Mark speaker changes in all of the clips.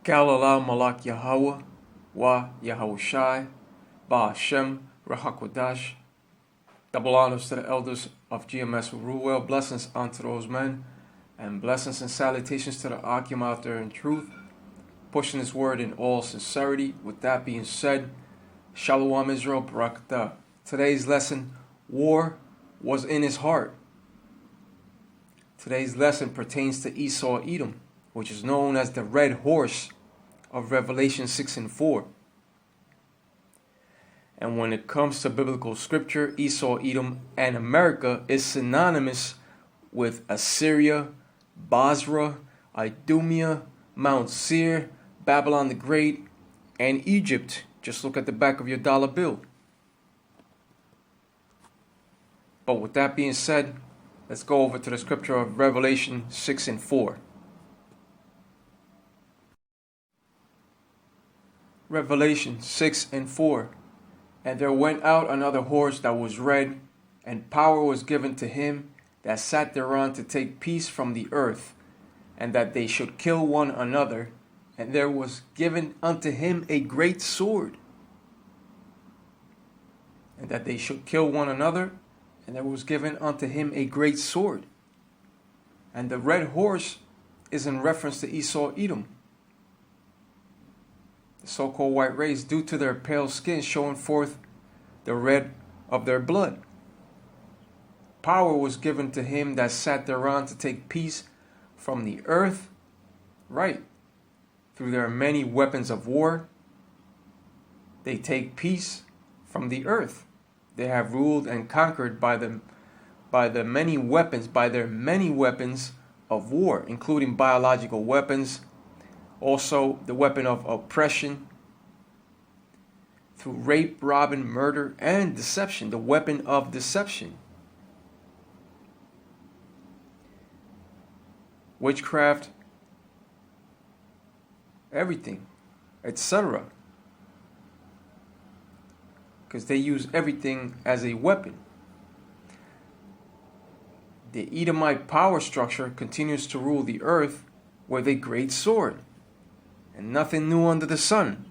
Speaker 1: Galilal Malak Yahweh, Wa Yahushai, Ba Hashem, Rahakwadash. Double honors to the elders of GMS who rule well. Blessings unto those men, and blessings and salutations to the Akim out there in truth, pushing this word in all sincerity. With that being said, Shalom Israel, Barakatah. Today's lesson, war was in his heart. Today's lesson pertains to Esau Edom, which is known as the red horse of Revelation 6 and 4. And when it comes to biblical scripture, Esau Edom and America is synonymous with Assyria, Basra, Idumea, Mount Seir, Babylon the Great, and Egypt. Just look at the back of your dollar bill. But with that being said, let's go over to the scripture of Revelation 6 and 4. Revelation 6 and 4. And there went out another horse that was red, and power was given to him that sat thereon to take peace from the earth, and that they should kill one another. And there was given unto him a great sword. And that they should kill one another, and there was given unto him a great sword. And the red horse is in reference to Esau Edom, the so-called white race, due to their pale skin showing forth the red of their blood. Power was given to him that sat thereon to take peace from the earth, right? Through their many weapons of war, they take peace from the earth. They have ruled and conquered by their many weapons of war, including biological weapons, also the weapon of oppression, through rape, robbing, murder, and deception, the weapon of deception. Witchcraft, everything, etc. Because they use everything as a weapon. The Edomite power structure continues to rule the earth with a great sword, and nothing new under the sun.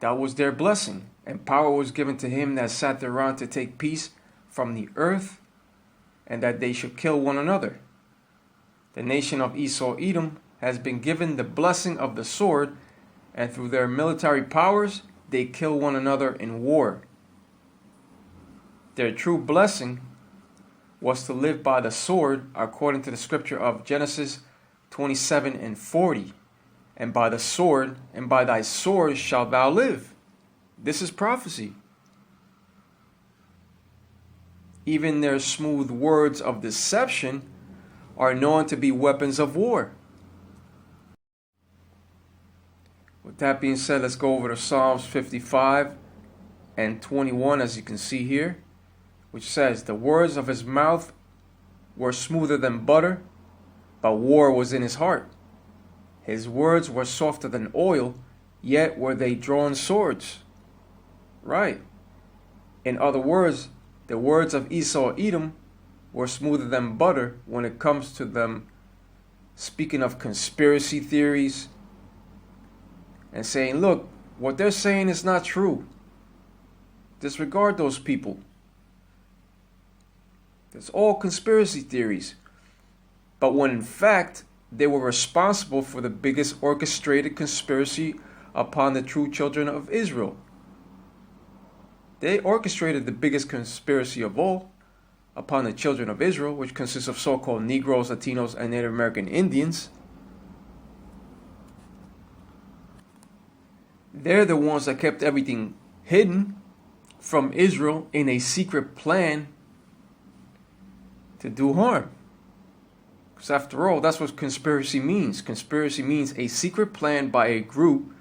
Speaker 1: That was their blessing, and power was given to him that sat thereon to take peace from the earth, and that they should kill one another. The nation of Esau Edom has been given the blessing of the sword, and through their military powers, they kill one another in war. Their true blessing was to live by the sword, according to the scripture of Genesis 27 and 40. And by the sword, and by thy sword shalt thou live. This is prophecy. Even their smooth words of deception are known to be weapons of war. With that being said, let's go over to Psalms 55 and 21, as you can see here, which says, the words of his mouth were smoother than butter, but war was in his heart. His words were softer than oil, yet were they drawn swords. Right. In other words, the words of Esau Edom were smoother than butter when it comes to them speaking of conspiracy theories and saying, look, what they're saying is not true. Disregard those people. It's all conspiracy theories. But when in fact, they were responsible for the biggest orchestrated conspiracy upon the true children of Israel. They orchestrated the biggest conspiracy of all upon the children of Israel, which consists of so-called Negroes, Latinos, and Native American Indians. They're the ones that kept everything hidden from Israel in a secret plan to do harm. Because after all, that's what conspiracy means. Conspiracy means a secret plan by a group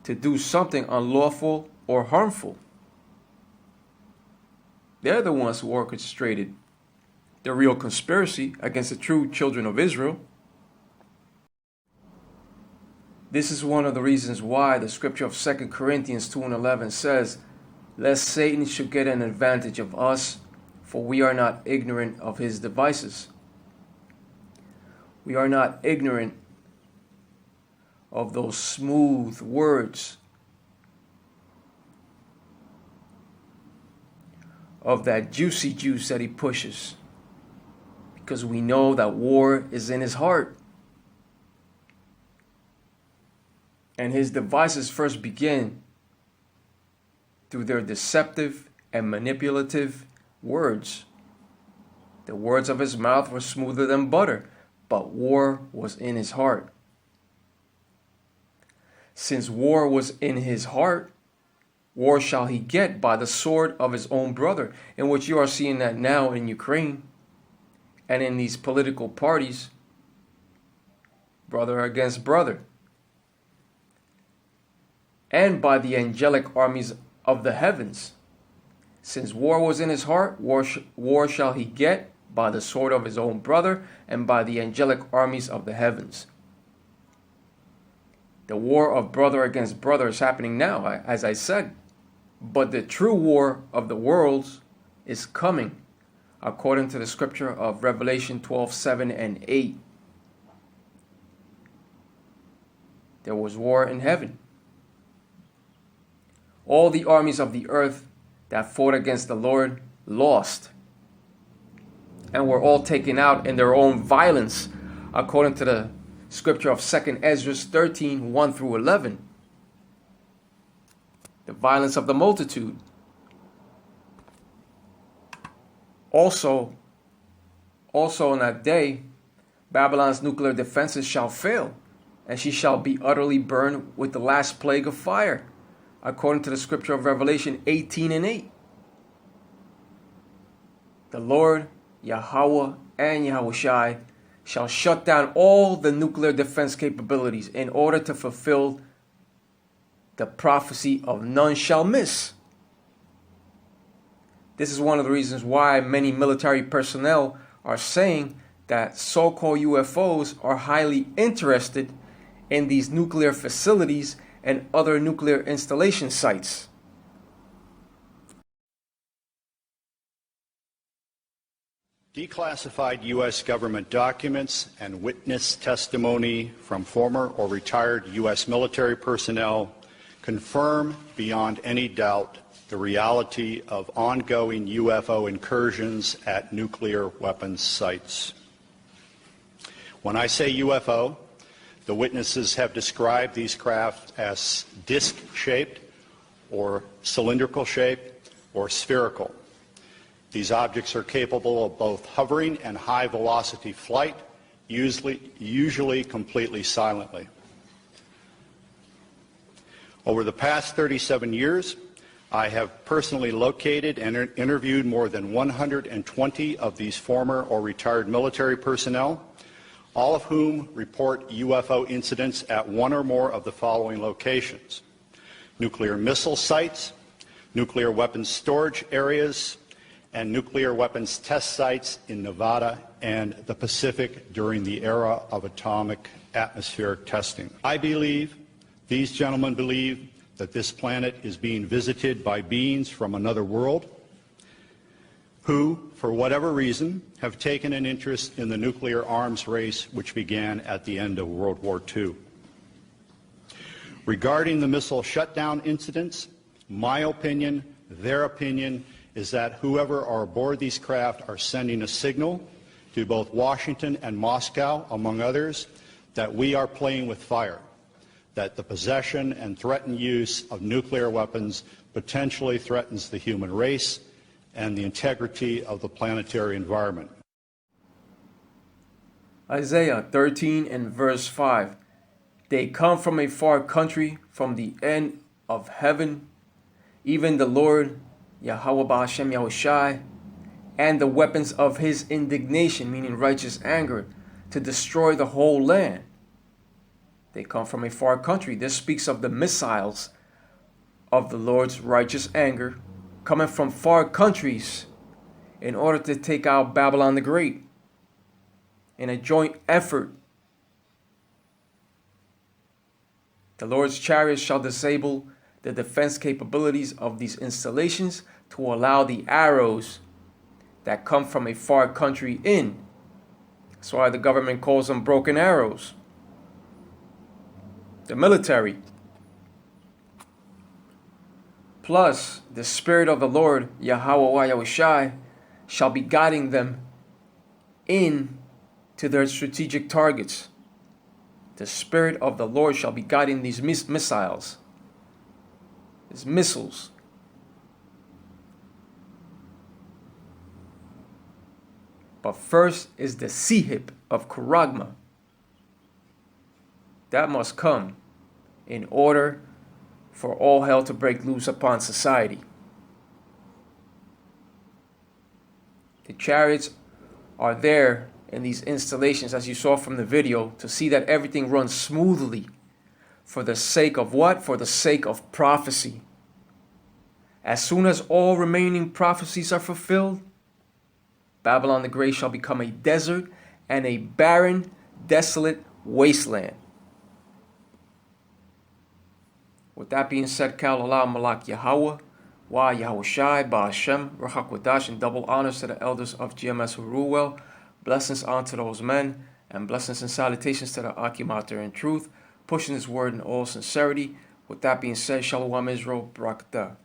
Speaker 1: to do something unlawful or harmful. They're the ones who orchestrated the real conspiracy against the true children of Israel. This is one of the reasons why the scripture of 2 Corinthians 2 and 11 says, lest Satan should get an advantage of us, for we are not ignorant of his devices. We are not ignorant of those smooth words, of that juicy juice that he pushes, because we know that war is in his heart. And his devices first begin through their deceptive and manipulative words. The words of his mouth were smoother than butter, but war was in his heart. Since war was in his heart, war shall he get by the sword of his own brother, in which you are seeing that now in Ukraine and in these political parties, brother against brother, and by the angelic armies of the heavens. Since war was in his heart, war shall he get by the sword of his own brother and by the angelic armies of the heavens. The war of brother against brother is happening now, as I said. But the true war of the worlds is coming, according to the scripture of Revelation 12:7 and 8. There was war in heaven. All the armies of the earth that fought against the Lord lost, and were all taken out in their own violence, according to the scripture of 2 Ezra 13:1 through 11. The violence of the multitude. Also on that day, Babylon's nuclear defenses shall fail, and she shall be utterly burned with the last plague of fire, according to the scripture of Revelation 18 and 8. The Lord, Yahweh, and Yahushai shall shut down all the nuclear defense capabilities in order to fulfill the prophecy of none shall miss. This is one of the reasons why many military personnel are saying that so-called UFOs are highly interested in these nuclear facilities and other nuclear installation sites.
Speaker 2: Declassified U.S. government documents and witness testimony from former or retired U.S. military personnel confirm beyond any doubt the reality of ongoing UFO incursions at nuclear weapons sites. When I say UFO, the witnesses have described these craft as disc-shaped or cylindrical-shaped or spherical. These objects are capable of both hovering and high-velocity flight, usually completely silently. Over the past 37 years, I have personally located and interviewed more than 120 of these former or retired military personnel, all of whom report UFO incidents at one or more of the following locations: nuclear missile sites, nuclear weapons storage areas, and nuclear weapons test sites in Nevada and the Pacific during the era of atomic atmospheric testing. I believe, these gentlemen believe, that this planet is being visited by beings from another world who, for whatever reason, have taken an interest in the nuclear arms race which began at the end of World War II. Regarding the missile shutdown incidents, my opinion, their opinion, is that whoever are aboard these craft are sending a signal to both Washington and Moscow, among others, that we are playing with fire, that the possession and threatened use of nuclear weapons potentially threatens the human race and the integrity of the planetary environment.
Speaker 1: Isaiah 13 and verse 5. They come from a far country, from the end of heaven, even the Lord, Yahweh Ba'ashem Yahushai, and the weapons of his indignation, meaning righteous anger, to destroy the whole land. They come from a far country. This speaks of the missiles of the Lord's righteous anger coming from far countries in order to take out Babylon the Great in a joint effort. The Lord's chariots shall disable the defense capabilities of these installations to allow the arrows that come from a far country in. That's why the government calls them broken arrows. The military. Plus, the Spirit of the Lord, Yahweh Yahushai, shall be guiding them in to their strategic targets. The Spirit of the Lord shall be guiding these missiles, these missiles. But first is the Sihip of Kuragma. That must come in order for all hell to break loose upon society. The chariots are there in these installations, as you saw from the video, to see that everything runs smoothly. For the sake of what? For the sake of prophecy. As soon as all remaining prophecies are fulfilled, Babylon the Great shall become a desert and a barren, desolate wasteland. With that being said, Kal Allah Malak Yahweh, Wa Yahushai, Ba Hashem, Rahakwadash, and double honors to the elders of GMS who rule well. Blessings unto those men, and blessings and salutations to the Akim out there in truth, pushing his word in all sincerity. With that being said, Shalom Israel, Barakatah.